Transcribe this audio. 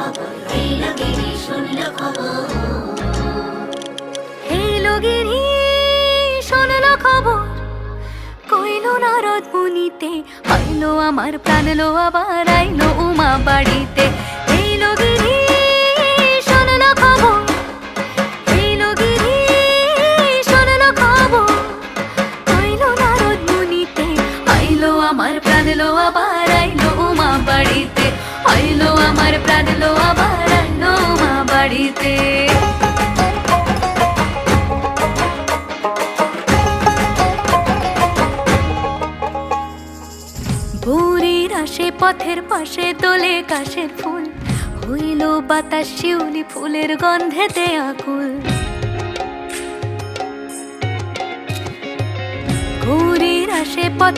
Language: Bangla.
খবর, এলো গিরি শুনলো খবর। এলো গিরি শুনলো খবর, কইলো নারদ মুনিতে, আইলো আমার প্রাণ লো আবার আইলো উমা বাড়িতে। এলো গিরি শুনলো খবর, এলো গিরি শুনলো খবর, কইলো নারদ মুনিতে, আইলো আমার প্রাণ লো আবার আইলো উমা বাড়িতে, আইলো আমার প্রাণ লো আবার আইলো উমা বাড়িতে। ভোরের আসে পথের পাশে তোলে কাশের ফুল, হইল বাতাস শিউলি ফুলের গন্ধেতে আকুল। ভোরের আসে পথে